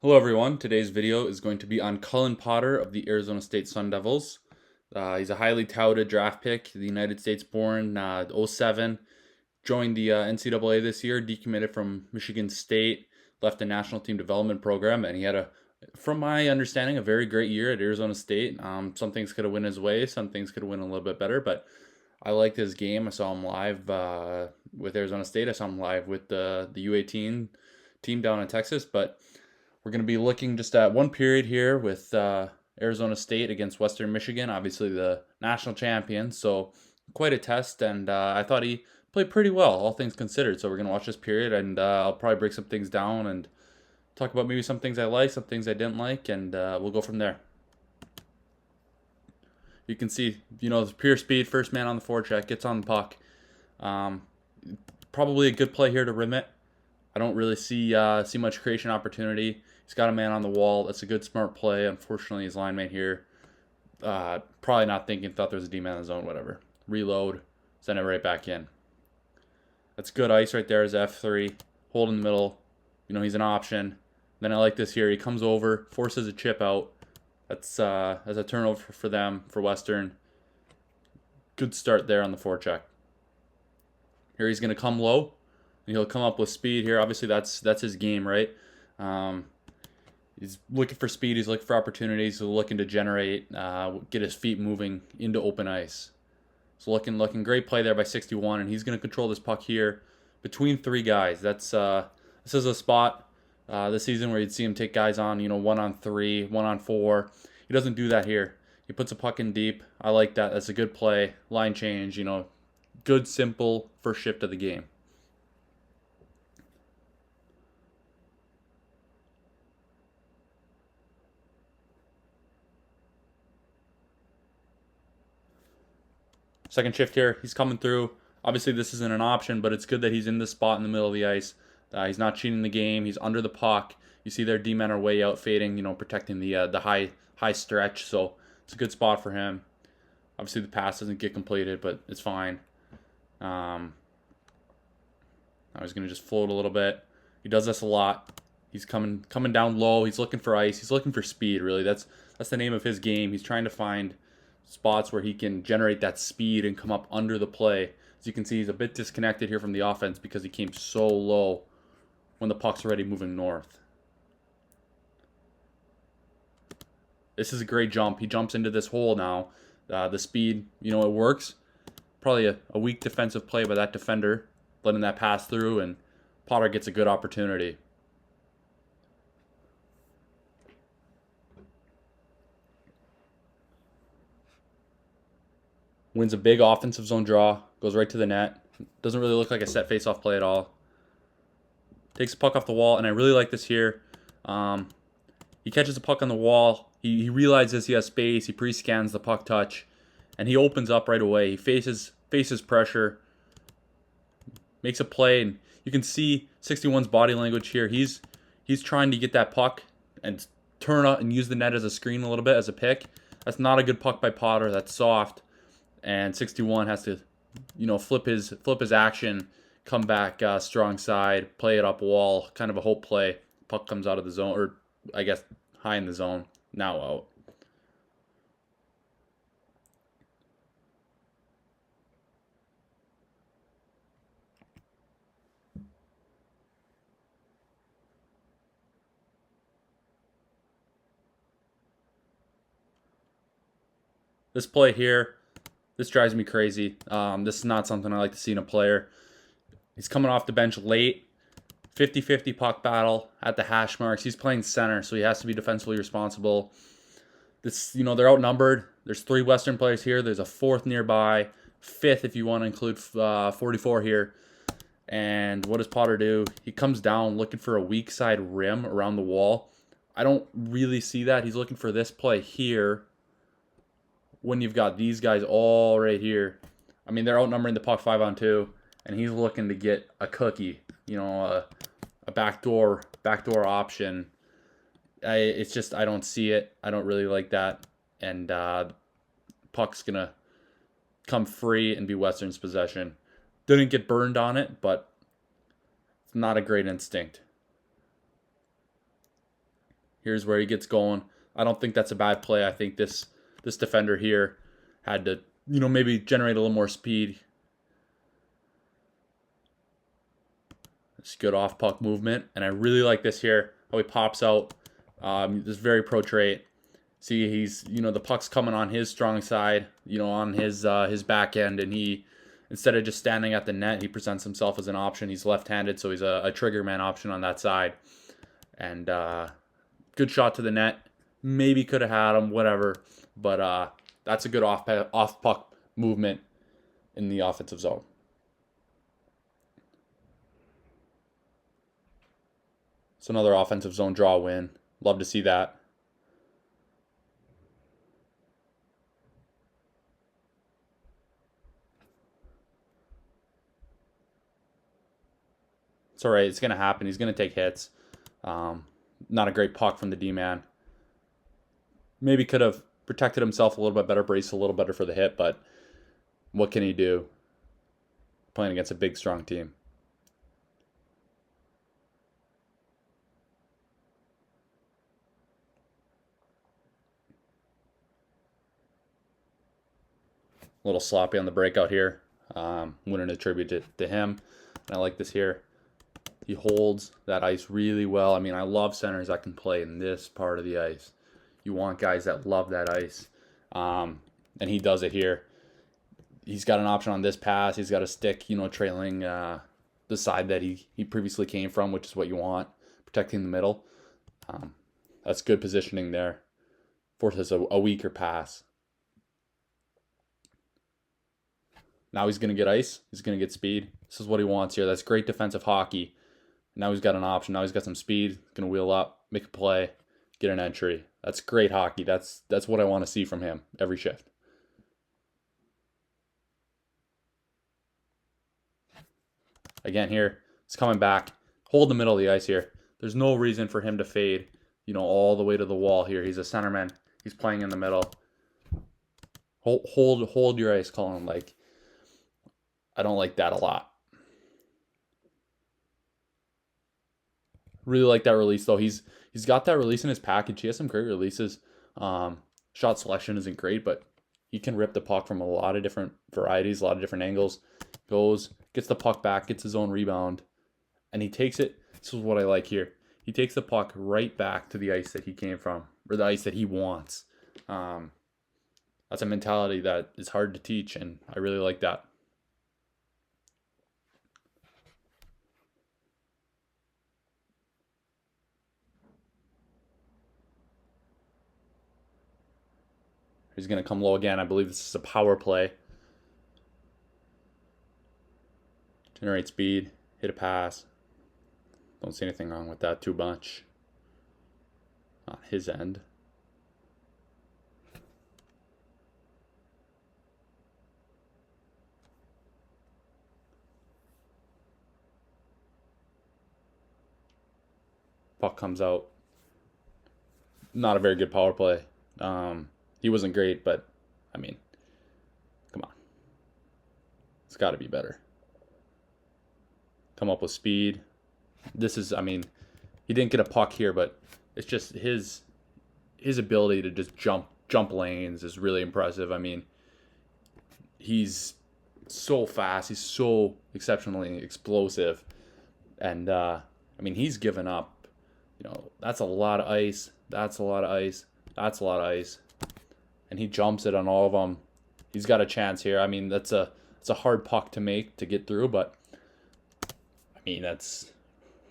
Hello everyone, today's video is going to be on Cullen of the Arizona State Sun Devils. He's a highly touted draft pick, the United States born, '07, joined the NCAA this year, decommitted from Michigan State, left the national team development program, and he had from my understanding, a very great year at Arizona State. Some things could have went his way, some things could have went a little bit better, but I liked his game. I saw him live with Arizona State. I saw him live with the U18 team down in Texas, but we're going to be looking just at one period here with Arizona State against Western Michigan, obviously the national champions. So quite a test, and I thought he played pretty well, all things considered. So we're going to watch this period, and I'll probably break some things down and talk about maybe some things I like, some things I didn't like, and we'll go from there. You can see, the pure speed, first man on the forecheck, gets on the puck. Probably a good play here to rim it. I don't really see much creation opportunity. He's got a man on the wall. That's a good, smart play. Unfortunately, his line mate here, probably not thinking, thought there was a D-man in the zone, whatever. Reload, send it right back in. That's good ice right there as F3. Hold in the middle. He's an option. Then I like this here. He comes over, forces a chip out. That's a turnover for them, for Western. Good start there on the forecheck. Here he's going to come low. And he'll come up with speed here. Obviously, that's his game, right? He's looking for speed. He's looking for opportunities. He's looking to generate, get his feet moving into open ice. So looking great play there by 61, and he's going to control this puck here between three guys. This is a spot this season where you'd see him take guys on, 1-on-3, 1-on-4. He doesn't do that here. He puts a puck in deep. I like that. That's a good play. Line change, good, simple first shift of the game. Second shift here, he's coming through. Obviously, this isn't an option, but it's good that he's in this spot in the middle of the ice. He's not cheating the game. He's under the puck. You see their D-men are way out fading, protecting the high stretch. So it's a good spot for him. Obviously, the pass doesn't get completed, but it's fine. I was going to just float a little bit. He does this a lot. He's coming down low. He's looking for ice. He's looking for speed, really. That's the name of his game. He's trying to find spots where he can generate that speed and come up under the play. As you can see, he's a bit disconnected here from the offense because he came so low when the puck's already moving north. This is a great jump. He jumps into this hole now. The speed, it works. Probably a weak defensive play by that defender, letting that pass through, and Potter gets a good opportunity. Wins a big offensive zone draw, goes right to the net. Doesn't really look like a set face-off play at all. Takes the puck off the wall, and I really like this here. He catches the puck on the wall. He realizes he has space. He pre-scans the puck touch, and he opens up right away. He faces pressure, makes a play, and you can see 61's body language here. He's trying to get that puck and turn up and use the net as a screen a little bit, as a pick. That's not a good puck by Potter. That's soft. And 61 has to, flip his action, come back strong side, play it up wall, kind of a hope play. Puck comes out of the zone, or I guess high in the zone, now out. This play here, this drives me crazy. This is not something I like to see in a player. He's coming off the bench late. 50-50 puck battle at the hash marks. He's playing center, so he has to be defensively responsible. They're outnumbered. There's 3 Western players here. There's a 4th nearby. 5th if you want to include 44 here. And what does Potter do? He comes down looking for a weak side rim around the wall. I don't really see that. He's looking for this play here, when you've got these guys all right here. I mean, they're outnumbering the puck 5-on-2, and he's looking to get a cookie, a backdoor option. It's just, I don't see it. I don't really like that. And puck's going to come free and be Western's possession. Didn't get burned on it, but it's not a great instinct. Here's where he gets going. I don't think that's a bad play. I think this defender here had to, maybe generate a little more speed. It's good off puck movement, and I really like this here. How he pops out. This very pro trait. See, he's the puck's coming on his strong side, on his back end, and he, instead of just standing at the net, he presents himself as an option. He's left-handed, so he's a trigger man option on that side. And good shot to the net. Maybe could have had him, whatever. But that's a good off puck movement in the offensive zone. It's another offensive zone draw win. Love to see that. It's all right. It's going to happen. He's going to take hits. Not a great puck from the D-man. Maybe could have protected himself a little bit better, braced a little better for the hit, but what can he do playing against a big, strong team? A little sloppy on the breakout here. Wouldn't attribute it to him. And I like this here. He holds that ice really well. I mean, I love centers that can play in this part of the ice. You want guys that love that ice. And he does it here. He's got an option on this pass. He's got a stick, trailing the side that he previously came from, which is what you want, protecting the middle. That's good positioning there. Forces a weaker pass. Now he's going to get ice. He's going to get speed. This is what he wants here. That's great defensive hockey. Now he's got an option. Now he's got some speed. Going to wheel up, make a play, get an entry. That's great hockey. That's what I want to see from him every shift. Again here, it's coming back. Hold the middle of the ice here. There's no reason for him to fade, all the way to the wall here. He's a centerman. He's playing in the middle. Hold your ice, Cullen. I don't like that a lot. Really like that release, though. He's got that release in his package. He has some great releases. Shot selection isn't great, but he can rip the puck from a lot of different varieties, a lot of different angles. Goes, gets the puck back, gets his own rebound, and he takes it. This is what I like here. He takes the puck right back to the ice that he came from, or the ice that he wants. That's a mentality that is hard to teach, and I really like that. He's going to come low again. I believe this is a power play. Generate speed. Hit a pass. Don't see anything wrong with that too much on his end. Puck comes out. Not a very good power play. He wasn't great, but, I mean, come on. It's got to be better. Come up with speed. This is, he didn't get a puck here, but it's just his ability to just jump lanes is really impressive. He's so fast. He's so exceptionally explosive. And, he's given up. That's a lot of ice. That's a lot of ice. That's a lot of ice. And he jumps it on all of them. He's got a chance here. It's a hard puck to make to get through, but that's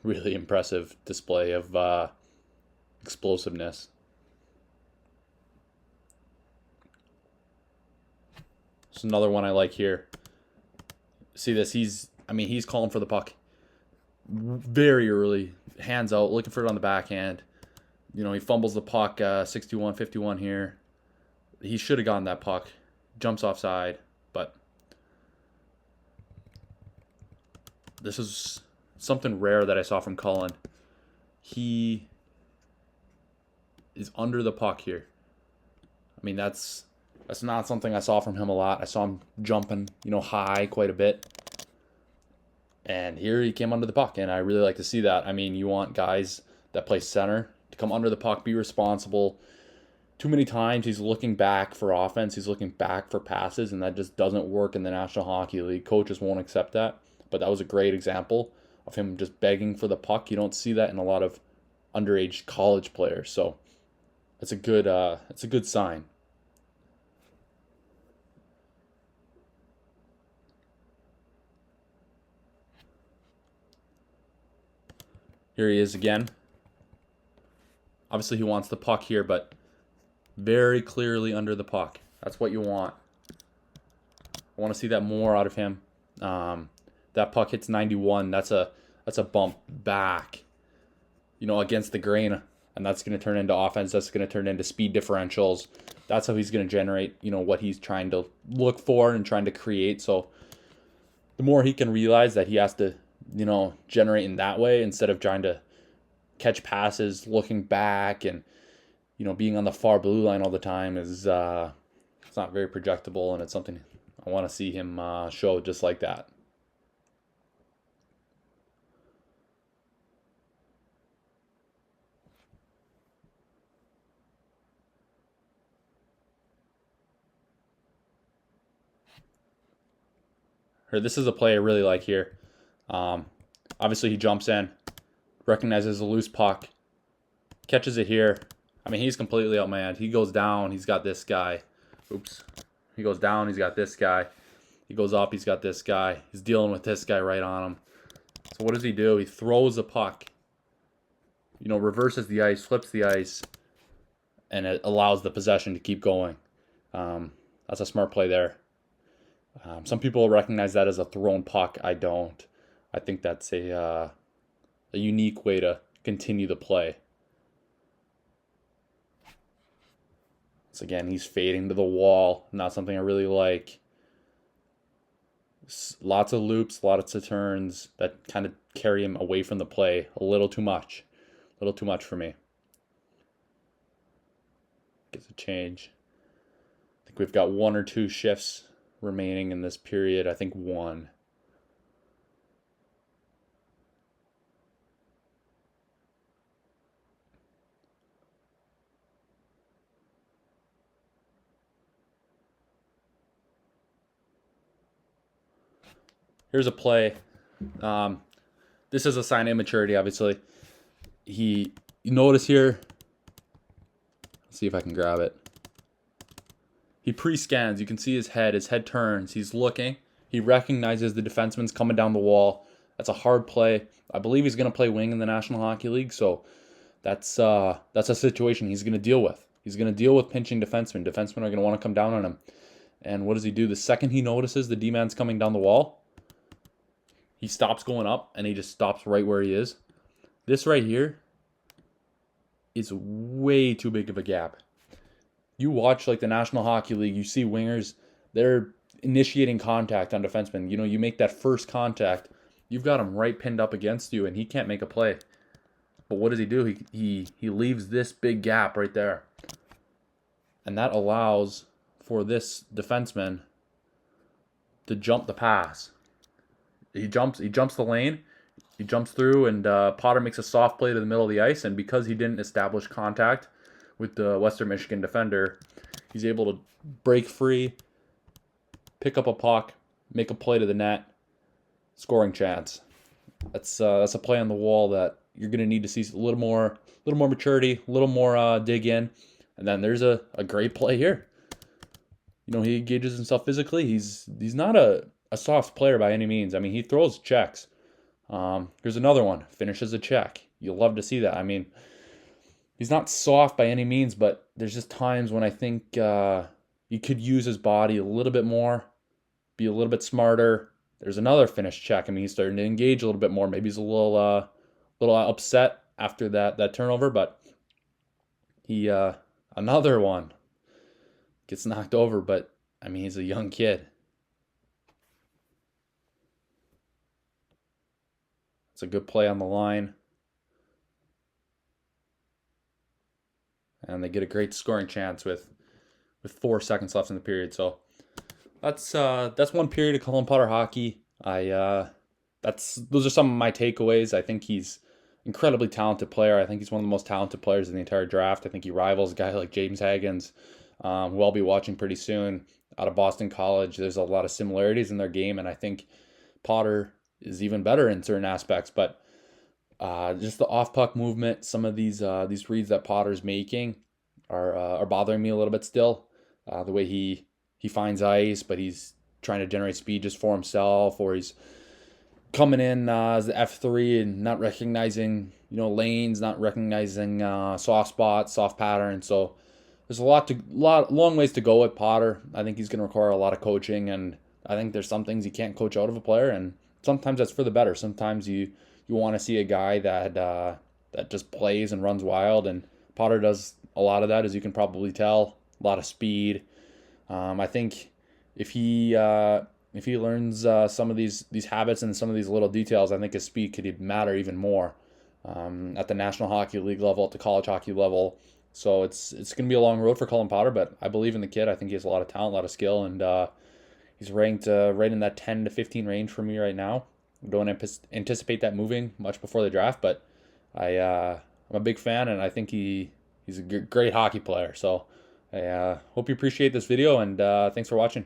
really impressive display of explosiveness. It's another one I like here. See this? He's calling for the puck very early, hands out, looking for it on the backhand. He fumbles the puck, 61-51 here. He should have gotten that puck. Jumps offside, but this is something rare that I saw from Cullen. He is under the puck here. That's not something I saw from him a lot. I saw him jumping, high quite a bit. And here he came under the puck, and I really like to see that. You want guys that play center to come under the puck, be responsible. Too many times he's looking back for offense, he's looking back for passes, and that just doesn't work in the National Hockey League. Coaches won't accept that. But that was a great example of him just begging for the puck. You don't see that in a lot of underage college players. So it's a good sign. Here he is again. Obviously he wants the puck here, but very clearly under the puck. That's what you want. I want to see that more out of him. That puck hits 91. That's a bump back, against the grain, and that's going to turn into offense. That's going to turn into speed differentials. That's how he's going to generate, what he's trying to look for and trying to create. So the more he can realize that he has to, generate in that way instead of trying to catch passes, looking back, and being on the far blue line all the time is it's not very projectable, and it's something I want to see him show just like that. This is a play I really like here. Obviously, he jumps in, recognizes a loose puck, catches it here. I mean, he's completely outmanned. He goes down, he's got this guy. Oops. He goes down, he's got this guy. He goes up, he's got this guy. He's dealing with this guy right on him. So what does he do? He throws the puck, reverses the ice, flips the ice, and it allows the possession to keep going. That's a smart play there. Some people recognize that as a thrown puck. I don't. I think that's a unique way to continue the play. So again, he's fading to the wall. Not something I really like. Lots of loops, lots of turns that kind of carry him away from the play a little too much. A little too much for me. Gets a change. I think we've got 1 or 2 shifts remaining in this period. I think 1. Here's a play. This is a sign of immaturity, obviously. You notice here. Let's see if I can grab it. He pre-scans. You can see his head. His head turns. He's looking. He recognizes the defenseman's coming down the wall. That's a hard play. I believe he's going to play wing in the National Hockey League, so that's a situation he's going to deal with. He's going to deal with pinching defensemen. Defensemen are going to want to come down on him. And what does he do? The second he notices the D-man's coming down the wall, he stops going up, and he just stops right where he is. This right here is way too big of a gap. You watch like the National Hockey League, you see wingers, they're initiating contact on defensemen. You make that first contact, you've got him right pinned up against you, and he can't make a play. But what does he do? He leaves this big gap right there. And that allows for this defenseman to jump the pass. He jumps the lane, he jumps through, and Potter makes a soft play to the middle of the ice, and because he didn't establish contact with the Western Michigan defender, he's able to break free, pick up a puck, make a play to the net, scoring chance. That's a play on the wall that you're going to need to see a little more maturity, a little more dig in, and then there's a great play here. He engages himself physically. He's not a soft player by any means. I mean, he throws checks. Here's another one. Finishes a check. You'll love to see that. I mean, he's not soft by any means, but there's just times when I think he could use his body a little bit more, be a little bit smarter. There's another finished check. I mean, he's starting to engage a little bit more. Maybe he's a little upset after that turnover, but he another one gets knocked over. But I mean, he's a young kid. It's a good play on the line. And they get a great scoring chance with 4 seconds left in the period. So that's one period of Cullen Potter hockey. Those are some of my takeaways. I think he's incredibly talented player. I think he's one of the most talented players in the entire draft. I think he rivals a guy like James Haggins, who I'll be watching pretty soon out of Boston College. There's a lot of similarities in their game, and I think Potter is even better in certain aspects. But just the off puck movement, some of these reads that Potter's making are bothering me a little bit still. The way he finds ice, but he's trying to generate speed just for himself, or he's coming in as the F3 and not recognizing lanes, not recognizing soft spots, soft patterns. So there's long ways to go with Potter. I think he's going to require a lot of coaching, and I think there's some things you can't coach out of a player, and sometimes that's for the better. Sometimes you want to see a guy that just plays and runs wild, and Potter does a lot of that, as you can probably tell. A lot of speed. I think if he learns some of these habits and some of these little details, I think his speed could matter even more at the National Hockey League level, at the college hockey level. So it's going to be a long road for Cullen Potter, but I believe in the kid. I think he has a lot of talent, a lot of skill, and he's ranked right in that 10 to 15 range for me right now. I don't anticipate that moving much before the draft, but I'm a big fan, and I think he's a great hockey player. So I hope you appreciate this video, and thanks for watching.